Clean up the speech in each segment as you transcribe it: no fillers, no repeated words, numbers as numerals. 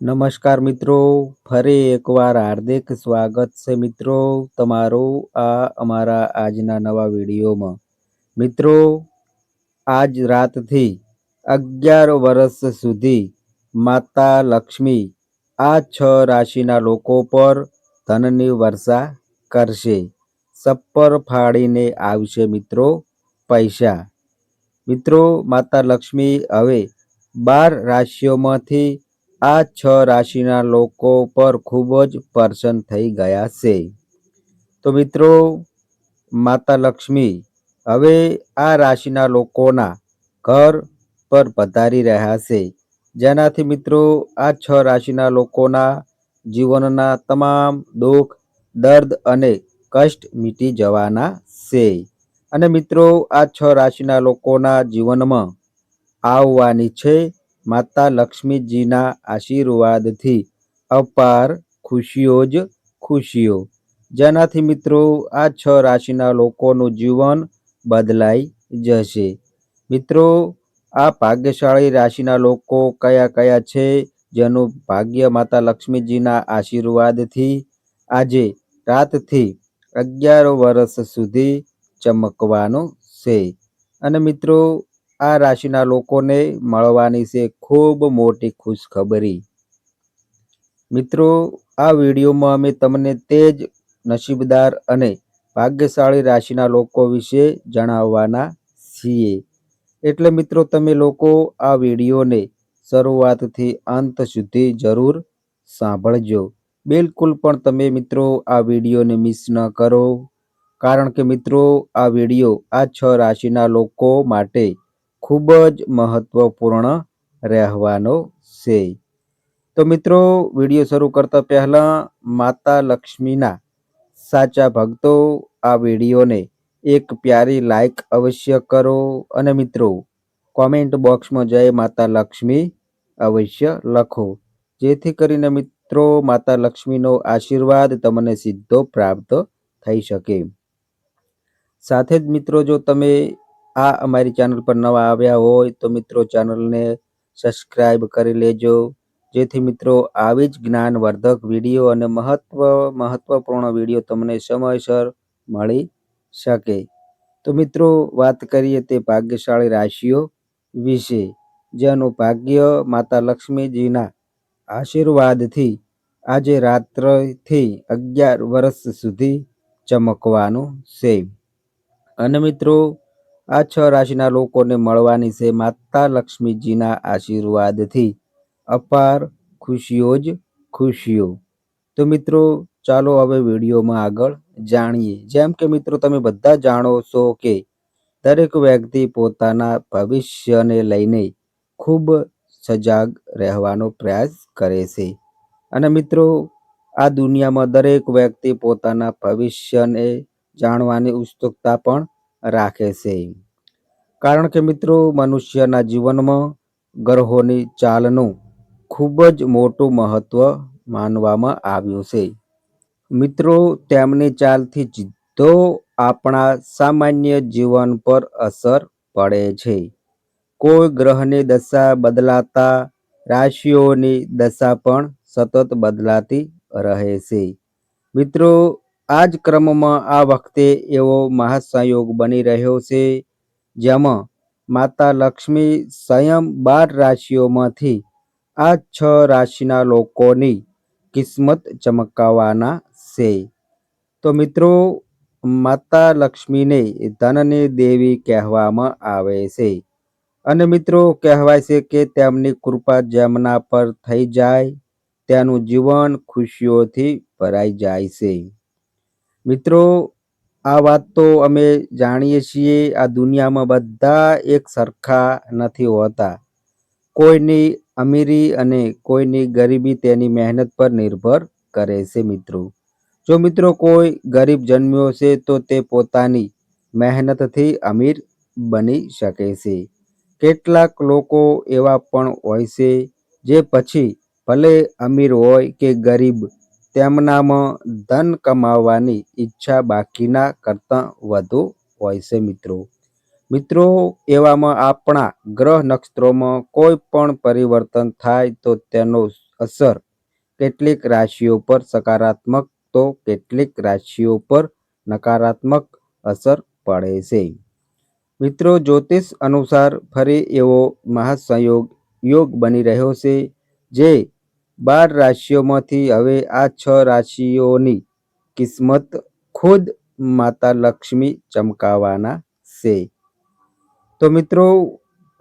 નમસ્કાર મિત્રો, ફરી એકવાર હાર્દિક સ્વાગત છે મિત્રો તમારું આ અમારા આજના નવા વિડીયોમાં. મિત્રો, આજ રાતથી 11 વર્ષ સુધી માતા લક્ષ્મી આ 6 રાશિના લોકો પર ધનની વર્ષા કરશે. સપ્પર ફાડીને આવશે મિત્રો પૈસા. મિત્રો, માતા લક્ષ્મી હવે 12 રાશિઓમાંથી આ 6 રાશિના લોકો પર ખૂબ જ પ્રસન્ન થઈ ગયા છે. તો મિત્રો, માતા લક્ષ્મી હવે આ રાશિના લોકોના ઘર પર પધારી રહ્યા છે, જેનાથી મિત્રો આ 6 રાશિના લોકોના જીવનના તમામ દુઃખ, દર્દ અને કષ્ટ મીટી જવાના છે. અને મિત્રો, આ 6 રાશિના લોકોના જીવનમાં આવવાની છે માતા લક્ષ્મીજીના આશીર્વાદથી અપાર ખુશીઓ જ ખુશીઓ, જેનાથી મિત્રો આ 6 રાશિના લોકોનું જીવન બદલાઈ જશે. મિત્રો, આ ભાગ્યશાળી રાશિના લોકો કયા કયા છે જેનું ભાગ્ય માતા લક્ષ્મીજીના આશીર્વાદથી આજે રાતથી 11 વર્ષ સુધી ચમકવાનું છે. અને મિત્રો, આ રાશિના લોકોને મળવાની છે ખૂબ મોટી ખુશખબરી. મિત્રો, આ વિડીયોમાં અમે તમને તે જ નસીબદાર અને ભાગ્યશાળી રાશિના લોકો વિશે જણાવવાના છીએ. એટલે મિત્રો, તમે લોકો આ વિડીયોને શરૂઆતથી અંત સુધી જરૂર સાંભળજો. બિલકુલ પણ તમે મિત્રો આ વિડીયોને મિસ ન કરો, કારણ કે મિત્રો આ વિડીયો આ 6 રાશિના લોકો માટે ખૂબ જ મહત્વપૂર્ણ રહેવાનો છે. તો મિત્રો, વિડીયો શરૂ કરતા પહેલાં માતા લક્ષ્મીના સાચા ભક્તો આ વિડીયોને એક પ્યારી લાઈક અવશ્ય કરો અને મિત્રો કોમેન્ટ બોક્સમાં જય માતા લક્ષ્મી અવશ્ય લખો, જેથી કરીને મિત્રો માતા લક્ષ્મીનો આશીર્વાદ તમને સીધો પ્રાપ્ત થઈ શકે. સાથે જ મિત્રો, જો તમે આ અમારી ચેનલ પર નવા આવ્યા હોય તો મિત્રો ચેનલને સબસ્ક્રાઈબ કરી લેજો, જેથી મિત્રો આવી જ જ્ઞાનવર્ધક વિડીયો અને મહત્વપૂર્ણ વિડીયો તમને સમયસર મળી શકે. તો મિત્રો, વાત કરીએ તે ભાગ્યશાળી રાશિઓ વિશે, જેનું ભાગ્ય માતા લક્ષ્મીજીના આશીર્વાદથી આજે રાત્રથી 11 વર્ષ સુધી ચમકવાનું છે. અને મિત્રો, આ 6 રાશિના લોકોને મળવાની છે માતા લક્ષ્મીજીના આશીર્વાદથી અપાર ખુશીઓ જ ખુશીઓ. તો મિત્રો, ચાલો હવે વિડીયોમાં આગળ જાણીએ. જેમ કે મિત્રો તમે બધા જાણો છો કે દરેક વ્યક્તિ પોતાના ભવિષ્યને લઈને ખૂબ સજાગ રહેવાનો પ્રયાસ કરે છે. અને મિત્રો, આ દુનિયામાં દરેક વ્યક્તિ પોતાના ભવિષ્યને જાણવાની ઉત્સુકતા પણ રાખે છે, કારણ કે મિત્રો મનુષ્યના જીવનમાં ગ્રહોની ચાલનું ખૂબ જ મોટું મહત્વ માનવામાં આવ્યું છે. મિત્રો, તેમની ચાલથી સીધો આપણા સામાન્ય જીવન પર અસર પડે છે. કોઈ ગ્રહની દશા બદલાતા રાશિઓની દશા પણ સતત બદલાતી રહે છે. મિત્રો, આ જ ક્રમમાં આ વખતે એવો મહાસંયોગ બની રહ્યો છે જેમાં માતા લક્ષ્મી સ્વયં 12 રાશિઓમાંથી આ 6 રાશિના લોકોની કિસ્મત ચમકાવવાના છે. તો મિત્રો, માતા લક્ષ્મીને ધનની દેવી કહેવામાં આવે છે. અને મિત્રો કહેવાય છે કે તેમની કૃપા જેમના પર થઈ જાય તેનું જીવન ખુશીઓથી ભરાઈ જાય છે. મિત્રો, આ વાત તો અમે જાણીએ છીએ, આ દુનિયામાં બધા એક સરખા નથી હોતા. કોઈની અમીરી અને કોઈની ગરીબી તેની મહેનત પર નિર્ભર કરે છે મિત્રો. જો મિત્રો કોઈ ગરીબ જન્મ્યો છે તો તે પોતાની મહેનતથી અમીર બની શકે છે. કેટલાક લોકો એવા પણ હોય છે જે પછી ભલે અમીર હોય કે ગરીબ, તેમનામાં ધન કમાવાની ઈચ્છા બાકીના કરતાં વધુ હોય છે મિત્રો. મિત્રો, એવામાં આપણા ગ્રહ નક્ષત્રોમાં કોઈ પણ પરિવર્તન થાય તો તેનો અસર કેટલીક રાશિઓ પર સકારાત્મક તો કેટલીક રાશિઓ પર નકારાત્મક અસર પડે છે. મિત્રો, જ્યોતિષ અનુસાર ફરી એવો મહાસંયોગ યોગ બની રહ્યો છે જે 12 રાશિઓમાંથી હવે આ 6 રાશિઓની કિસ્મત ખુદ માતા લક્ષ્મી ચમકાવવાના છે. તો મિત્રો,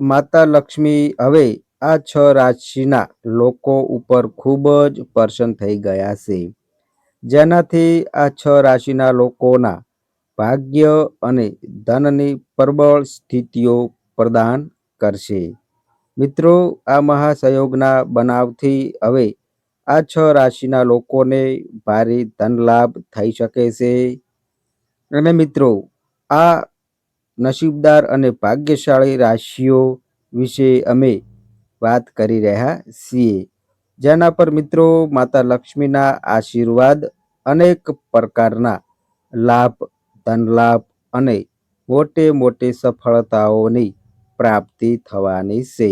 માતા લક્ષ્મી હવે આ 6 રાશિના લોકો ઉપર ખૂબ જ પ્રસન્ન થઈ ગયા છે, જેનાથી આ 6 રાશિના લોકોના ભાગ્ય અને ધનની પ્રબળ સ્થિતિઓ પ્રદાન કરશે. મિત્રો, આ મહાસંયોગના બનાવથી હવે આ 6 રાશિના લોકોને ભારે ધન લાભ થઈ શકે છે. અને મિત્રો, આ નસીબદાર અને ભાગ્યશાળી રાશિઓ વિશે અમે વાત કરી રહ્યા છીએ, જેના પર મિત્રો માતા લક્ષ્મીના આશીર્વાદ અનેક પ્રકારના લાભ, ધન લાભ અને મોટી સફળતાઓની પ્રાપ્તિ થવાની છે.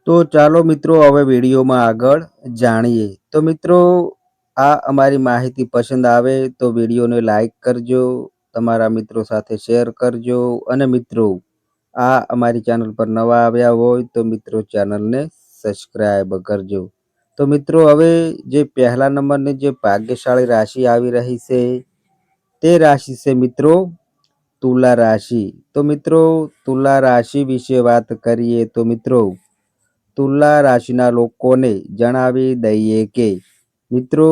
તો ચાલો મિત્રો, હવે વિડીયોમાં આગળ જાણીએ. તો મિત્રો, આ અમારી માહિતી પસંદ આવે તો વિડીયોને લાઈક કરજો, તમારા મિત્રો સાથે શેર કરજો અને મિત્રો આ અમારી ચેનલ પર નવા આવ્યા હોય તો મિત્રો ચેનલને સબસ્ક્રાઈબ કરજો. તો મિત્રો, હવે જે પહેલા નંબરની જે ભાગ્યશાળી રાશિ આવી રહી છે તે રાશિ છે મિત્રો તુલા રાશિ. તો મિત્રો, તુલા રાશિ વિશે વાત કરીએ તો મિત્રો તુલા રાશિના લોકોને જણાવી દઈએ કે મિત્રો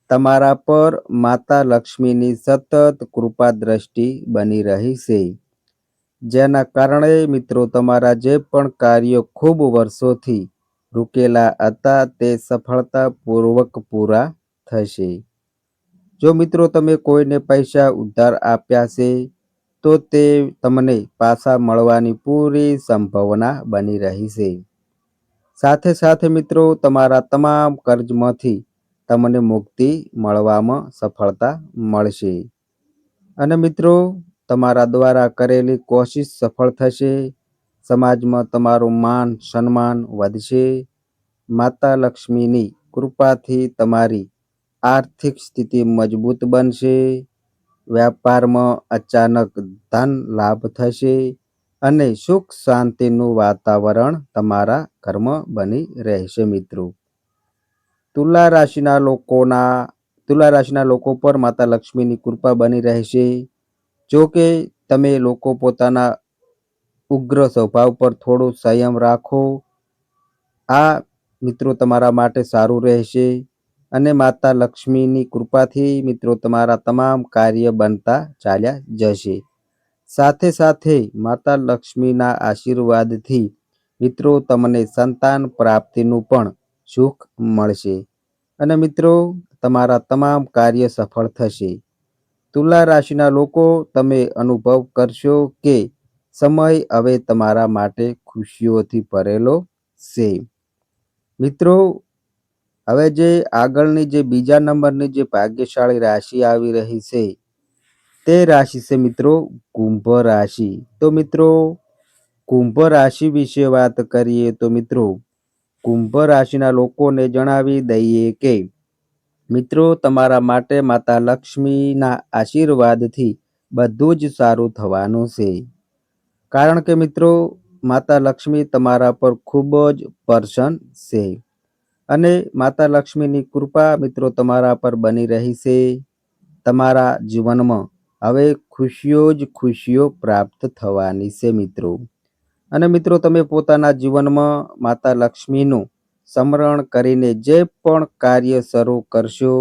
તમારા પર માતા લક્ષ્મીની સતત કૃપા દ્રષ્ટિ બની રહી છે, જેના કારણે મિત્રો તમારા જે પણ કાર્યો ખૂબ વર્ષોથી રૂકેલા હતા તે સફળતાપૂર્વક પૂરા થશે. જો મિત્રો તમે કોઈને પૈસા ઉધાર આપ્યા છે તો તે તમને પાછા મળવાની પૂરી સંભાવના બની રહી છે. સાથે સાથે મિત્રો તમારા તમામ કર્જમાંથી તમને મુક્તિ મળવામાં સફળતા મળશે. અને મિત્રો તમારા દ્વારા કરેલી કોશિશ સફળ થશે. સમાજમાં તમારું માન સન્માન વધશે. માતા લક્ષ્મીની કૃપાથી તમારી આર્થિક સ્થિતિ મજબૂત બનશે. વ્યાપારમાં અચાનક ધન લાભ થશે અને સુખ શાંતિનું વાતાવરણ તમારા ઘરમાં બની રહેશે. મિત્રો, તુલા રાશિના લોકો પર માતા લક્ષ્મીની કૃપા બની રહેશે. જો કે તમે લોકો પોતાના ઉગ્ર સ્વભાવ પર થોડો સંયમ રાખો. આ મિત્રો તમારા માટે સારું રહેશે અને માતા લક્ષ્મીની કૃપાથી મિત્રો તમારા તમામ કાર્ય બનતા ચાલ્યા જશે. સાથે સાથે માતા લક્ષ્મીના આશીર્વાદથી મિત્રો તમને સંતાન પ્રાપ્તિનું પણ સુખ મળશે અને મિત્રો તમારા તમામ કાર્ય સફળ થશે. તુલા રાશિના લોકો, તમે અનુભવ કરશો કે સમય હવે તમારા માટે ખુશીઓથી ભરેલો છે. મિત્રો, હવે જે આગળની જે બીજા નંબરની જે ભાગ્યશાળી રાશિ આવી રહી છે તે રાશિ છે મિત્રો કુંભ રાશિ. તો મિત્રો કુંભ રાશિ વિશે વાત કરીએ તો મિત્રો કુંભ રાશિના લોકોને જણાવી દઈએ કે મિત્રો તમારા માટે માતા લક્ષ્મીના આશીર્વાદથી બધું જ સારું થવાનું છે. કારણ કે મિત્રો માતા લક્ષ્મી તમારા પર ખૂબ જ પ્રસન્ન છે અને માતા લક્ષ્મીની કૃપા મિત્રો તમારા પર બની રહી છે. તમારા જીવનમાં હવે ખુશીઓ જ ખુશીઓ પ્રાપ્ત થવાની છે મિત્રો. અને મિત્રો તમે પોતાના જીવનમાં માતા લક્ષ્મીનું સ્મરણ કરીને જે પણ કાર્ય શરૂ કરશો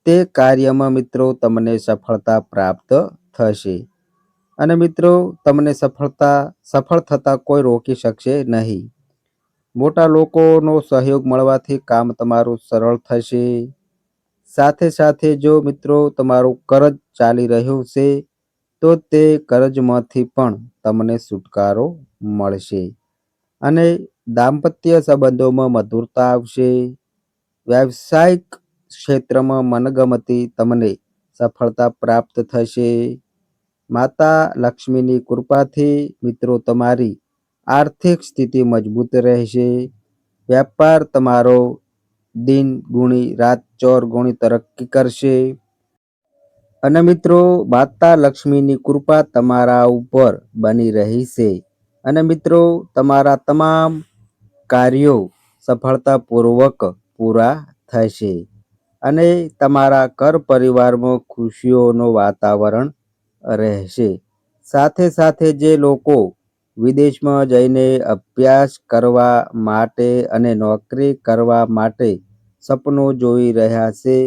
તે કાર્યમાં મિત્રો તમને સફળતા પ્રાપ્ત થશે અને મિત્રો તમને સફળ થતા કોઈ રોકી શકશે નહીં. મોટા લોકોનો સહયોગ મળવાથી કામ તમારું સરળ થશે. સાથે સાથે જો મિત્રો તમારું કર્જ ચાલી રહ્યું છે તો તે કર્જમાંથી પણ તમને છુટકારો મળશે અને દાંપત્ય સંબંધોમાં મધુરતા આવશે. વ્યવસાયિક ક્ષેત્રમાં મનગમતી તમને સફળતા પ્રાપ્ત થશે. માતા લક્ષ્મીની કૃપાથી મિત્રો તમારી આર્થિક સ્થિતિ મજબૂત રહેશે. વ્યાપાર તમારો દિન ગુણી રાત ચોર ગુણી તરક્કી કરશે. અને મિત્રો, માતા લક્ષ્મીની કૃપા તમારા ઉપર બની રહી છે. અને મિત્રો, તમારા તમામ કાર્યો સફળતાપૂર્વક પૂરા થશે. અને તમારા ઘર પરિવારમાં ખુશીઓનું વાતાવરણ રહેશે. સાથે સાથે જે લોકો વિદેશમાં જઈને અભ્યાસ કરવા માટે અને નોકરી કરવા માટે સપનું જોઈ રહ્યા છે,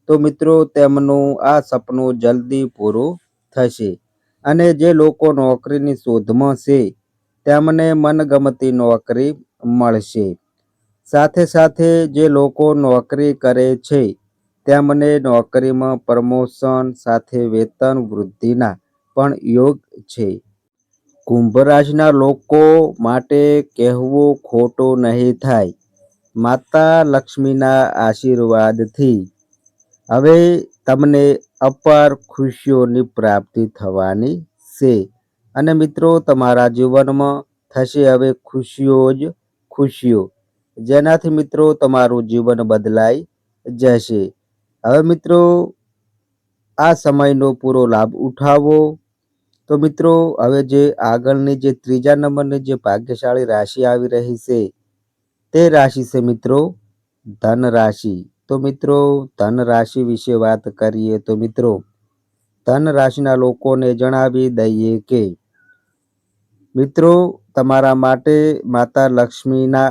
તો મિત્રો તેમનું આ સપનું જલ્દી પૂરું થશે. અને જે લોકો નોકરીની શોધમાં છે તેમને મનગમતી નોકરી મળશે. સાથે સાથે જે લોકો નોકરી કરે છે તેમને નોકરીમાં પ્રમોશન સાથે વેતન વૃદ્ધિના પણ યોગ છે. કુંભ રાશિના લોકો માટે કહેવું ખોટું નહીં થાય. માતા લક્ષ્મીના આશીર્વાદથી હવે તમને અપાર ખુશીઓની પ્રાપ્તિ થવાની છે. અને મિત્રો, તમારા જીવનમાં થશે હવે ખુશીઓ જ ખુશીઓ, જેનાથી મિત્રો તમારું જીવન બદલાઈ જશે. હવે મિત્રો, આ સમયનો પૂરો લાભ ઉઠાવો. તો મિત્રો, હવે જે આગળની જે ત્રીજા નંબરની જે ભાગ્યશાળી રાશિ આવી રહી છે તે રાશિ છે મિત્રો ધન રાશિ. તો મિત્રો, ધન રાશિ વિશે વાત કરીએ તો મિત્રો, ધન રાશિના લોકોને જણાવી દઈએ કે મિત્રો, તમારા માટે માતા લક્ષ્મીના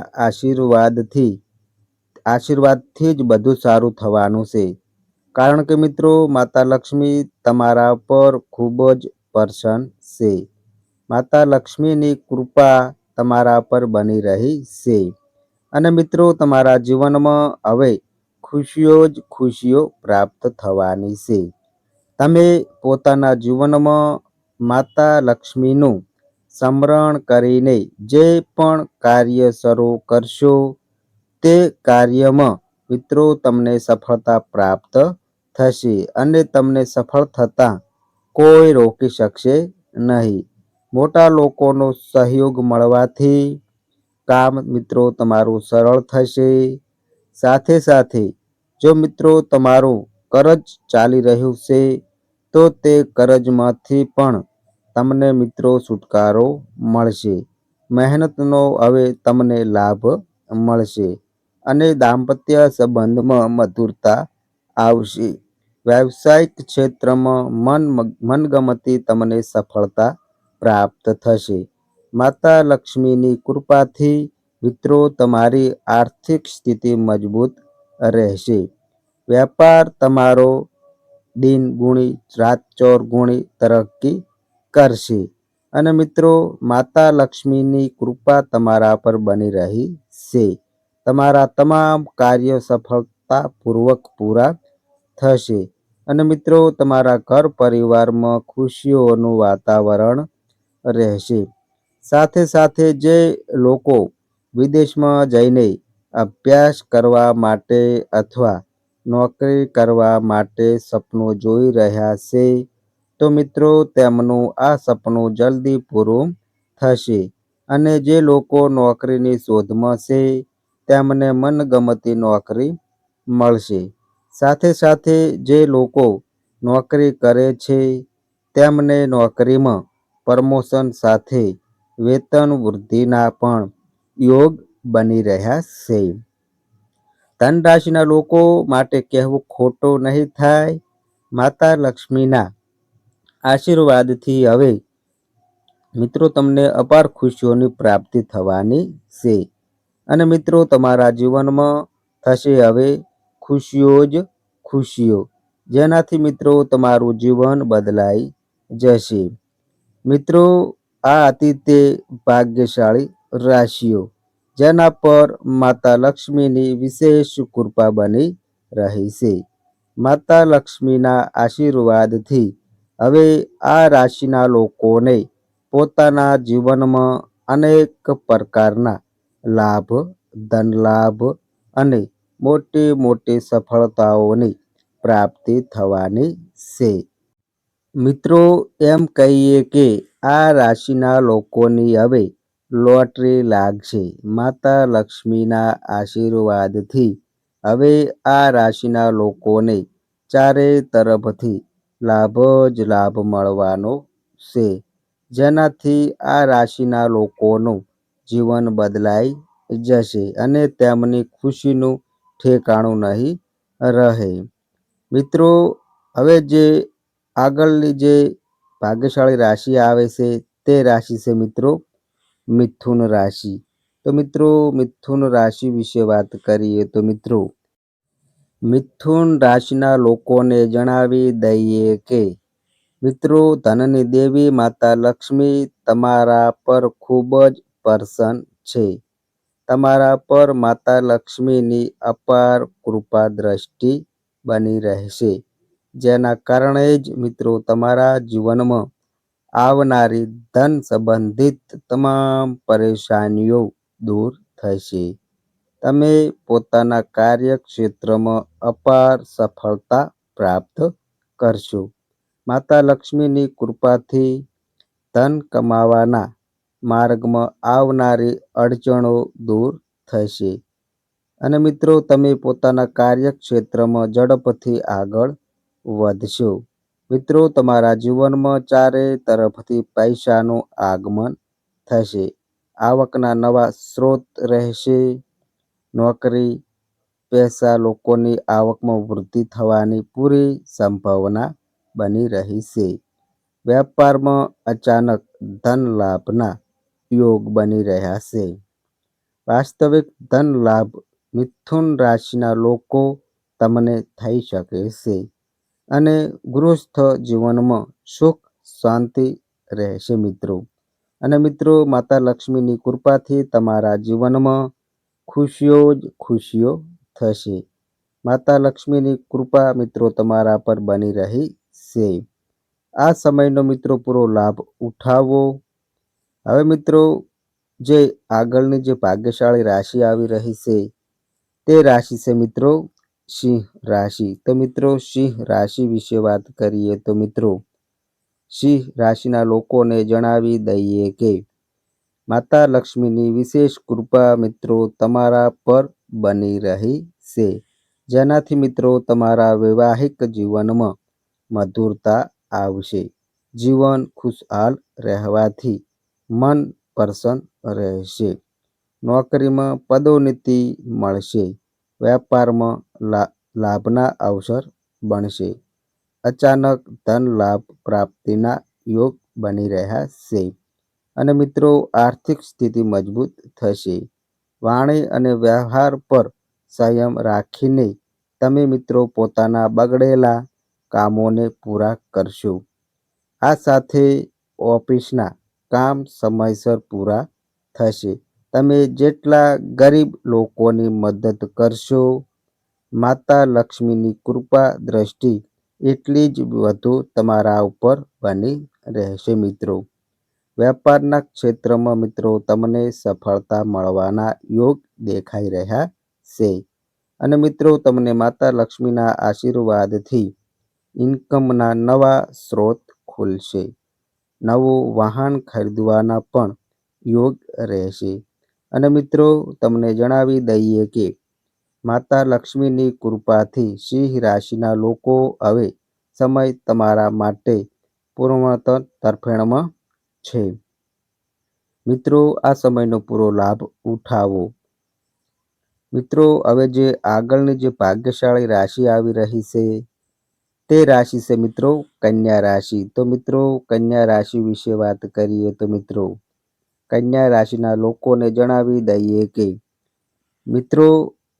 આશીર્વાદથી જ બધું સારું થવાનું છે. કારણ કે મિત્રો, માતા લક્ષ્મી તમારા પર ખૂબ જ પ્રસન્ન છે. માતા લક્ષ્મીની કૃપા તમારા પર બની રહી છે. અને મિત્રો, તમારા જીવનમાં હવે ખુશીઓ જ ખુશીઓ પ્રાપ્ત થવાની છે. તમે પોતાના જીવનમાં માતા લક્ષ્મીનું સ્મરણ કરીને જે પણ કાર્ય શરૂ કરશો તે કાર્યમાં મિત્રો તમને સફળતા પ્રાપ્ત થશે. અને તમને સફળ થતાં કોઈ રોકી શકશે નહીં. મોટા લોકોનો સહયોગ મળવાથી કામ મિત્રો તમારું સરળ થશે. સાથે સાથે જો મિત્રો તમારું કરજ ચાલી રહ્યું છે તો તે કરજમાંથી પણ તમને મિત્રો છુટકારો મળશે. મહેનતનો હવે તમને લાભ મળશે. અને દાંપત્ય સંબંધમાં મધુરતા આવશે. વ્યવસાયિક ક્ષેત્રમાં મનગમતી તમને સફળતા પ્રાપ્ત થશે. માતા લક્ષ્મીની કૃપાથી મિત્રો તમારી આર્થિક સ્થિતિ મજબૂત રહેશે. વ્યાપાર તમારો દિન ગુણી રાત ચોર ગુણી તરક્કી કરશે. અને મિત્રો, માતા લક્ષ્મીની કૃપા તમારા પર બની રહી છે. તમારા તમામ કાર્યો સફળતાપૂર્વક પૂરા થશે. અને મિત્રો, તમારા ઘર પરિવારમાં ખુશીઓનું વાતાવરણ રહેશે. સાથે સાથે જે લોકો વિદેશમાં જઈને અભ્યાસ કરવા માટે અથવા નોકરી કરવા માટે સપનું જોઈ રહ્યા છે, તો મિત્રો તેમનું આ સપનું જલ્દી પૂરું થશે. અને જે લોકો નોકરીની શોધમાં છે તેમને મનગમતી નોકરી મળશે. સાથે સાથે જે લોકો નોકરી કરે છે તેમને નોકરીમાં પ્રમોશન સાથે વેતન વૃદ્ધિના પણ યોગ બની રહ્યા છે. ધન રાશિના લોકો માટે કહેવું ખોટું નહીં થાય. માતા લક્ષ્મીના આશીર્વાદથી હવે મિત્રો તમને અપાર ખુશીઓની પ્રાપ્તિ થવાની છે. અને મિત્રો, તમારા જીવનમાં થશે હવે ખુશીઓ જ ખુશીઓ, જેનાથી મિત્રો તમારું જીવન બદલાઈ જશે. મિત્રો, આ હતી તે ભાગ્યશાળી રાશિઓ જેના પર માતા લક્ષ્મીની વિશેષ કૃપા બની રહી છે. માતા લક્ષ્મીના આશીર્વાદથી હવે આ રાશિના લોકોને પોતાના જીવનમાં અનેક પ્રકારના લાભ, ધન લાભ અને મોટી મોટી સફળતાઓની પ્રાપ્તિ થવાની છે. મિત્રો, એમ કહીએ કે આ રાશિના લોકોની હવે લોટરી લાગશે. માતા લક્ષ્મીના આશીર્વાદથી હવે આ રાશિના લોકોને ચારે તરફથી લાભ જ લાભ મળવાનો છે, જેનાથી આ રાશિના લોકોનું જીવન બદલાઈ જશે અને તેમની ખુશીનું ઠેકાણું નહીં રહે. મિત્રો, હવે જે આગળની જે ભાગ્યશાળી રાશિ આવે છે તે રાશિ છે મિત્રો મિથુન રાશિ. તો મિત્રો મિથુન રાશિ વિશે વાત કરીએ તો મિત્રો મિથુન રાશિના લોકોને જણાવી દઈએ કે મિત્રો ધનની દેવી માતા લક્ષ્મી તમારા પર ખૂબ જ પ્રસન્ન છે. તમારા પર માતા લક્ષ્મીની અપાર કૃપા દ્રષ્ટિ બની રહેશે, જેના કારણે જ મિત્રો તમારા જીવનમાં આવનારી ધન સંબંધિત તમામ પરેશાનીઓ દૂર થશે. તમે પોતાના કાર્યક્ષેત્રમાં અપાર સફળતા પ્રાપ્ત કરશો. માતા લક્ષ્મીની કૃપાથી ધન કમાવાના માર્ગમાં આવનારી અડચણો દૂર થશે અને મિત્રો તમે પોતાના કાર્યક્ષેત્રમાં ઝડપથી આગળ વધશો. મિત્રો તમારા જીવનમાં ચારે તરફથી પૈસાનું આગમન થશે. આવકના નવા સ્ત્રોત રહેશે. નોકરી પેશા લોકોની આવકમાં વૃદ્ધિ થવાની પૂરી સંભાવના બની રહી છે. વેપારમાં અચાનક ધન લાભના યોગ બની રહ્યા છે. વાસ્તવિક ધન લાભ મિથુન રાશિના લોકો તમને થઈ શકે છે અને ગૃહસ્થ જીવનમાં સુખ શાંતિ રહેશે મિત્રો. અને મિત્રો માતા લક્ષ્મીની કૃપાથી તમારા જીવનમાં ખુશીઓ જ ખુશીઓ થશે. માતા લક્ષ્મીની કૃપા મિત્રો તમારા પર બની રહી છે. આ સમયનો મિત્રો પૂરો લાભ ઉઠાવો. હવે મિત્રો જે આગળની જે ભાગ્યશાળી રાશિ આવી રહી છે તે રાશિ છે મિત્રો સિંહ રાશિ. તો મિત્રો સિંહ રાશિ વિશે વાત કરીએ તો મિત્રો સિંહ રાશિના લોકોને જણાવી દઈએ કે માતા લક્ષ્મીની વિશેષ કૃપા મિત્રો તમારા પર બની રહી છે, જેનાથી મિત્રો તમારા વૈવાહિક જીવનમાં મધુરતા આવશે. જીવન ખુશહાલ રહેવાથી મન પ્રસન્ન રહેશે. નોકરીમાં પદોન્નતિ મળશે. વેપારમાં લાભના અવસર બનશે. અચાનક ધન લાભ પ્રાપ્તિના યોગ બની રહ્યા છે અને મિત્રો આર્થિક સ્થિતિ મજબૂત થશે. વાણી અને વ્યવહાર પર સંયમ રાખીને તમે મિત્રો પોતાના બગડેલા કામોને પૂરા કરશો. આ સાથે ઓફિસના કામ સમયસર પૂરા થશે. તમે જેટલા ગરીબ લોકોની મદદ કરશો, માતા લક્ષ્મીની કૃપા દ્રષ્ટિ એટલી જ વધુ તમારા ઉપર બની રહેશે મિત્રો. વેપારના ક્ષેત્રમાં મિત્રો તમને સફળતા મળવાના યોગ દેખાઈ રહ્યા છે અને મિત્રો તમને માતા લક્ષ્મીના આશીર્વાદથી ઇન્કમના નવા સ્ત્રોત ખુલશે. નવું વાહન ખરીદવાના પણ યોગ રહેશે અને મિત્રો તમને જણાવી દઈએ કે માતા લક્ષ્મીની કૃપાથી સિંહ રાશિના લોકો હવે સમય તમારા માટે પૂર્ણતઃ તરફેણમાં છે. મિત્રો આ સમયનો પૂરો લાભ ઉઠાવો. મિત્રો હવે જે આગળની જે ભાગ્યશાળી રાશિ આવી રહી છે તે રાશિ છે મિત્રો કન્યા રાશિ. તો મિત્રો કન્યા રાશિ વિશે વાત કરીએ તો મિત્રો કન્યા રાશિના લોકોને જણાવી દઈએ કે મિત્રો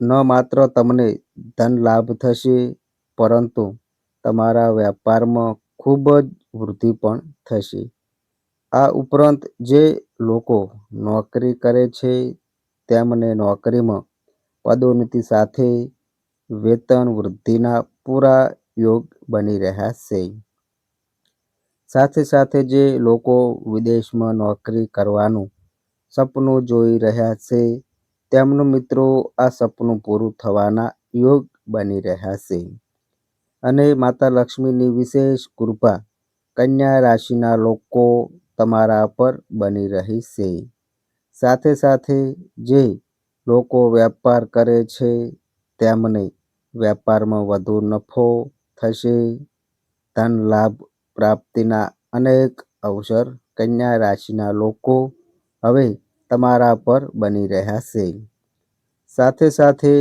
ન માત્ર તમને ધન લાભ થશે, પરંતુ તમારા વેપારમાં ખૂબ જ વૃદ્ધિ પણ થશે. આ ઉપરાંત જે લોકો નોકરી કરે છે તેમને નોકરીમાં પદોન્નતિ સાથે વેતન વૃદ્ધિના પૂરા યોગ બની રહ્યા છે. સાથે સાથે જે લોકો વિદેશમાં નોકરી કરવાનું સપનું જોઈ રહ્યા છે તેમનું મિત્રો આ સપનું પૂરું થવાના યોગ બની રહ્યા છે અને માતા લક્ષ્મીની વિશેષ કૃપા કન્યા રાશિના લોકો તમારા પર બની રહી છે. સાથે સાથે જે લોકો વેપાર કરે છે તેમને વેપારમાં વધુ નફો થશે. ધન લાભ પ્રાપ્તિના અનેક અવસર કન્યા રાશિના લોકો હવે તમારા પર બની રહ્યા છે. સાથે સાથે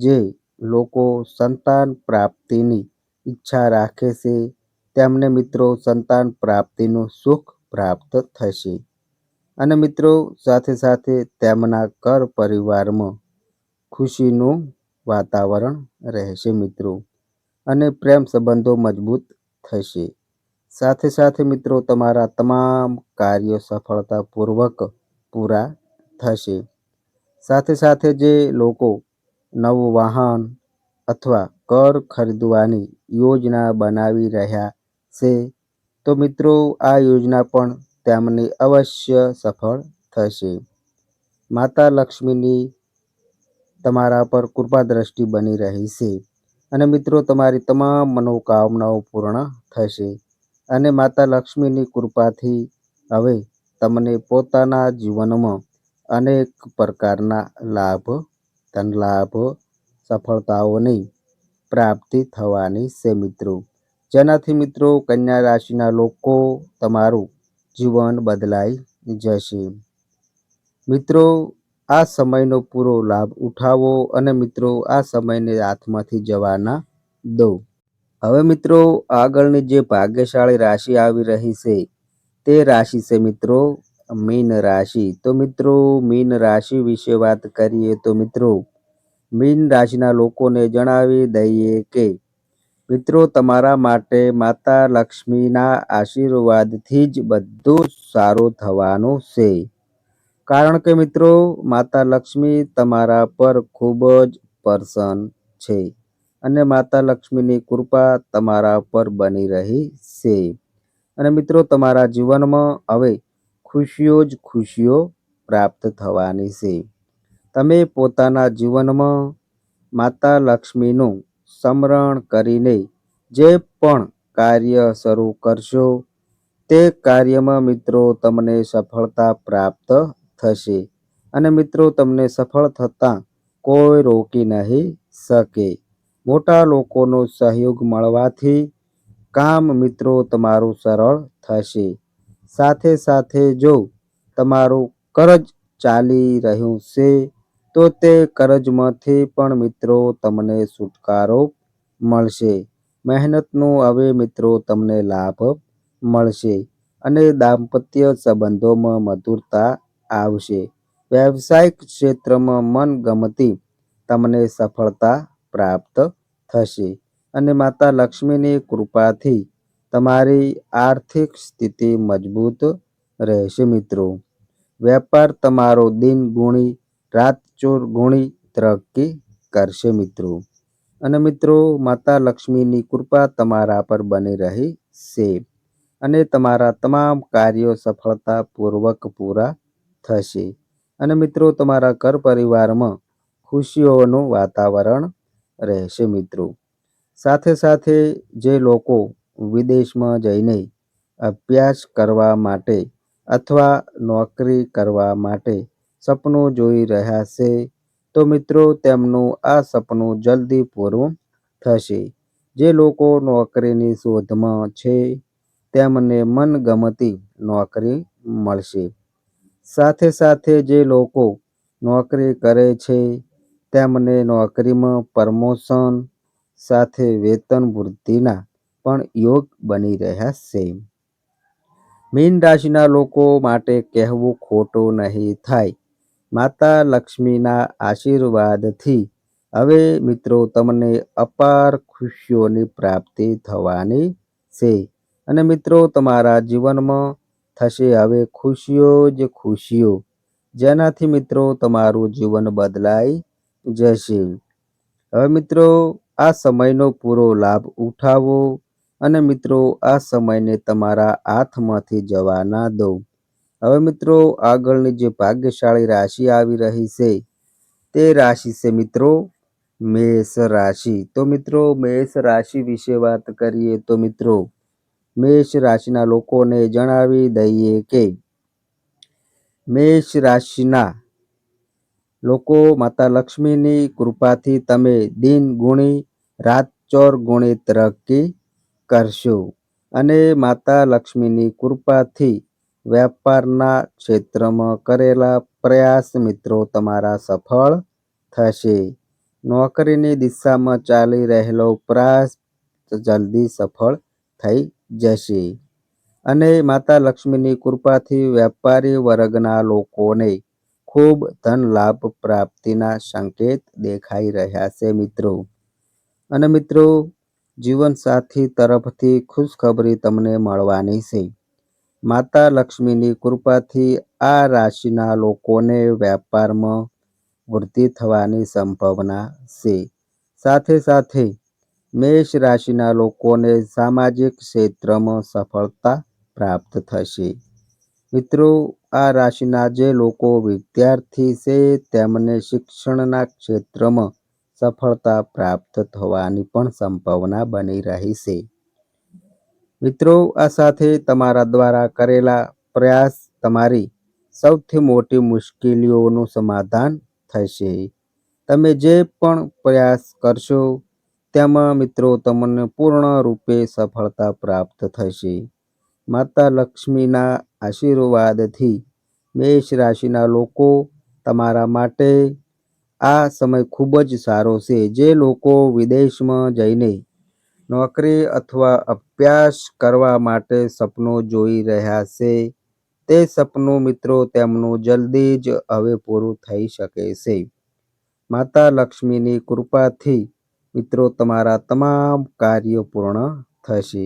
જે લોકો સંતાન પ્રાપ્તિની ઈચ્છા રાખે છે તેમને મિત્રો સંતાન પ્રાપ્તિનું સુખ પ્રાપ્ત થશે. અને મિત્રો સાથે સાથે તેમના ઘર પરિવારમાં ખુશીનું વાતાવરણ રહેશે મિત્રો. અને પ્રેમ સંબંધો મજબૂત થશે. સાથે સાથે મિત્રો તમારા તમામ કાર્યો સફળતાપૂર્વક પૂરા થશે. સાથે સાથે જે લોકો નવું વાહન અથવા ઘર ખરીદવાની યોજના બનાવી રહ્યા છે તો મિત્રો આ યોજના પણ તેમની અવશ્ય સફળ થશે. માતા લક્ષ્મીની તમારા પર કૃપા દ્રષ્ટિ બની રહી છે. અને મિત્રો તમારી તમામ મનોકામનાઓ પૂર્ણ થશે. અને માતા લક્ષ્મીની કૃપાથી હવે તમને પોતાના જીવનમાં અનેક પ્રકારના લાભ, ધન લાભ, સફળતાઓની પ્રાપ્તિ થવાની છે મિત્રો. જેનાથી મિત્રો કન્યા રાશિના લોકો તમારું જીવન બદલાઈ જશે. મિત્રો આ સમયનો પૂરો લાભ ઉઠાવો અને મિત્રો આ સમયને હાથમાંથી જવા ના દો. હવે મિત્રો આગળની જે ભાગ્યશાળી રાશિ આવી રહી છે તે રાશિ છે મિત્રો મીન રાશિ. તો મિત્રો મીન રાશિ વિશે વાત કરીએ તો મિત્રો મીન રાશિના લોકોને જણાવી દઈએ કે મિત્રો તમારા માટે માતા લક્ષ્મીના આશીર્વાદથી જ બધું સારું થવાનું છે. કારણ કે મિત્રો માતા લક્ષ્મી તમારા પર ખૂબ જ પ્રસન્ન છે. અને માતા લક્ષ્મીની કૃપા તમારા પર બની રહી છે. અને મિત્રો તમારા જીવનમાં હવે ખુશીઓ જ ખુશીઓ પ્રાપ્ત થવાની છે. તમે પોતાના જીવનમાં માતા લક્ષ્મીનું સ્મરણ કરીને જે પણ કાર્ય શરૂ કરશો તે કાર્યમાં મિત્રો તમને સફળતા પ્રાપ્ત થશે. અને મિત્રો તમને સફળ થતાં કોઈ રોકી નહીં શકે. મોટા લોકોનો સહયોગ મળવાથી કામ મિત્રો તમારું સરળ થશે. સાથે સાથે જો તમારું કર્જ ચાલી રહ્યું છે તો તે કર્જમાંથી પણ મિત્રો તમને છુટકારો મળશે. મહેનતનું હવે મિત્રો તમને લાભ મળશે. અને દાંપત્ય સંબંધોમાં મધુરતા આવશે. વ્યવસાયિક ક્ષેત્રમાં મનગમતી તમને સફળતા પ્રાપ્ત થશે. અને માતા લક્ષ્મીની કૃપાથી તમારી આર્થિક સ્થિતિ મજબૂત રહેશે મિત્રો. વેપાર તમારો દિન ગુણી રાત ચોર ગુણી તરક્કી કરશે મિત્રો. અને મિત્રો માતા લક્ષ્મીની કૃપા તમારા પર બની રહી છે. અને તમારા તમામ કાર્યો સફળતાપૂર્વક પૂરા થશે. અને મિત્રો તમારા ઘર પરિવારમાં ખુશીઓનું વાતાવરણ રહેશે મિત્રો. સાથે સાથે જે લોકો વિદેશમાં જઈને અભ્યાસ કરવા માટે અથવા નોકરી કરવા માટે સપનું જોઈ રહ્યા છે તો મિત્રો તેમનું આ સપનું જલ્દી પૂરું થશે. જે લોકો નોકરીની શોધમાં છે તેમને મનગમતી નોકરી મળશે. સાથે સાથે જે લોકો નોકરી કરે છે તેમને નોકરીમાં પ્રમોશન સાથે વેતન વૃદ્ધિના પણ યોગ બની રહ્યા છે. મીન રાશિના લોકો માટે કહેવું ખોટું નહીં થાય. માતા લક્ષ્મીના આશીર્વાદથી હવે મિત્રો તમને અપાર ખુશીઓની પ્રાપ્તિ થવાની છે. અને મિત્રો તમારા જીવનમાં થશે હવે ખુશીઓ જ ખુશીઓ. જેનાથી મિત્રો તમારું જીવન બદલાઈ જશે. હવે મિત્રો આ સમયનો પૂરો લાભ ઉઠાવો અને મિત્રો આ સમયને તમારા હાથમાંથી જવા ના દો. હવે મિત્રો આગળની જે ભાગ્યશાળી રાશિ આવી રહી છે તે રાશિ છે મિત્રો મેષ રાશિ. તો મિત્રો મેષ રાશિ વિશે વાત કરીએ તો મિત્રો મેષ રાશિના લોકોને જણાવી દઈએ કે મેષ રાશિના લોકો માતા લક્ષ્મીની કૃપાથી તમે દિન ગુણી રાત ચોર ગુણી તરક્કી કરશો અને માતા લક્ષ્મીની કૃપાથી વ્યાપારના ક્ષેત્રમાં કરેલા પ્રયાસ મિત્રો તમારા સફળ થશે. નોકરીની દિશામાં ચાલી રહેલો પ્રયાસ જલ્દી સફળ થઈ જશે અને માતા લક્ષ્મીની કૃપાથી વ્યાપારી વર્ગના લોકોને ખૂબ ધન લાભ પ્રાપ્તિના સંકેત દેખાઈ રહ્યા છે મિત્રો. અને મિત્રો, જીવનસાથી તરફથી ખુશખબરી તમને મળવાની છે. માતા લક્ષ્મીની કૃપાથી આ રાશિના લોકોને વ્યાપારમાં વૃદ્ધિ થવાની સંભાવના છે. સાથે સાથે મેષ રાશિના લોકોને સામાજિક ક્ષેત્રમાં સફળતા પ્રાપ્ત થશે. મિત્રો, આ રાશિના જે લોકો વિદ્યાર્થી છે તેમને શિક્ષણના ક્ષેત્રમાં સફળતા પ્રાપ્ત થવાની પણ સંભાવના બની રહી છે. મિત્રો, આ સાથે તમારા દ્વારા કરેલા પ્રયાસ તમારી સૌથી મોટી મુશ્કેલીઓનું સમાધાન થશે. તમે જે પણ પ્રયાસ કરશો તેમાં મિત્રો તમને પૂર્ણ રૂપે સફળતા પ્રાપ્ત થશે. માતા લક્ષ્મીના આશીર્વાદથી મેષ રાશિના લોકો તમારા માટે આ સમય ખૂબ જ સારો છે. જે લોકો વિદેશમાં જઈને નોકરી અથવા અભ્યાસ કરવા માટે સપનું જોઈ રહ્યા છે તે સપનું મિત્રો તેમનું જલ્દી જ હવે પૂરું થઈ શકે છે. માતા લક્ષ્મીની કૃપાથી મિત્રો તમારા તમામ કાર્યો પૂર્ણ થશે.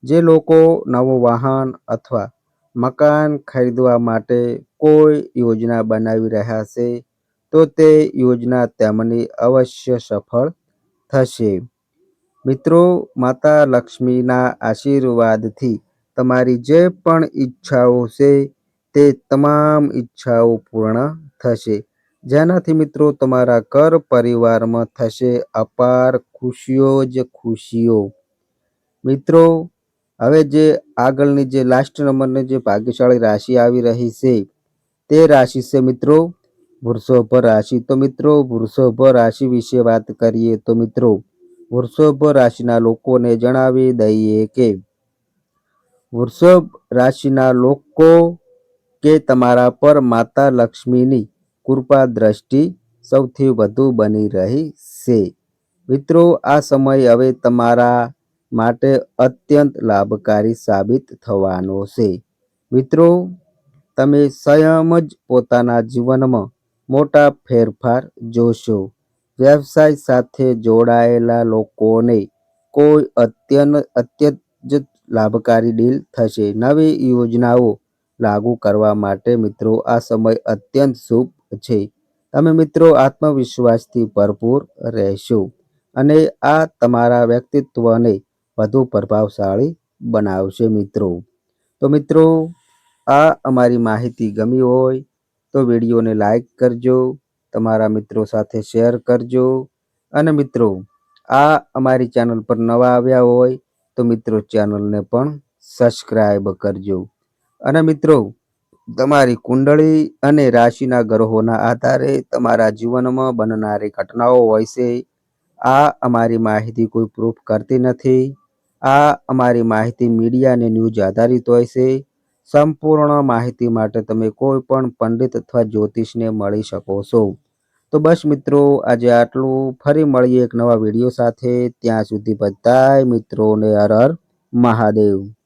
જે લોકો નવું વાહન અથવા મકાન ખરીદવા માટે કોઈ યોજના બનાવી રહ્યા છે તો તે યોજના તેમની અવશ્ય સફળ થશે. મિત્રો, માતા લક્ષ્મીના આશીર્વાદથી તમારી જે પણ ઈચ્છાઓ છે તે તમામ ઈચ્છાઓ પૂર્ણ થશે. જેનાથી મિત્રો તમારા ઘર પરિવારમાં થશે અપાર ખુશીઓ જ ખુશીઓ. મિત્રો, હવે જે આગળની જે લાસ્ટ નંબરની જે ભાગ્યશાળી રાશિ આવી રહી છે તે રાશિ છે મિત્રો વૃષભ રાશિ. તો મિત્રો, વૃષભ રાશિ વિશે વાત કરીએ તો મિત્રો વૃષભ રાશિના લોકોને જણાવી દઈએ કે વૃષભ રાશિના લોકો કે તમારા પર માતા લક્ષ્મીની કૃપા દ્રષ્ટિ સૌથી વધુ બની રહી છે. મિત્રો, આ સમય હવે તમારા માટે અત્યંત લાભકારી સાબિત થવાનો છે. મિત્રો, તમે સ્વયં જ પોતાના જીવનમાં મોટા ફેરફાર જોશો. વ્યવસાય સાથે જોડાયેલા લોકોને કોઈ અત્યંત જ લાભકારી ડીલ થશે. નવી યોજનાઓ લાગુ કરવા માટે મિત્રો આ સમય અત્યંત શુભ છે. તમે મિત્રો આત્મવિશ્વાસથી ભરપૂર રહેશો અને આ તમારા વ્યક્તિત્વને વધુ પ્રભાવશાળી બનાવશે મિત્રો. તો મિત્રો, આ અમારી માહિતી ગમી હોય તો વિડીયોને લાઈક કરજો, તમારા મિત્રો સાથે શેર કરજો અને મિત્રો આ અમારી ચેનલ પર નવા આવ્યા હોય તો મિત્રો ચેનલને પણ સબસ્ક્રાઈબ કરજો. અને મિત્રો, તમારી કુંડળી અને રાશિના ગ્રહોના આધારે તમારા જીવનમાં બનનારી ઘટનાઓ હોય છે. આ અમારી માહિતી કોઈ પ્રૂફ કરતી નથી. આ અમારી માહિતી મીડિયા અને ન્યૂઝ આધારિત હોય છે. સંપૂર્ણ માહિતી માટે તમે કોઈ પણ પંડિત અથવા જ્યોતિષને મળી શકો છો. તો બસ મિત્રો, આજે આટલું. ફરી મળીએ એક નવા વિડીયો સાથે. ત્યાં સુધી બધાય મિત્રોને હર હર મહાદેવ.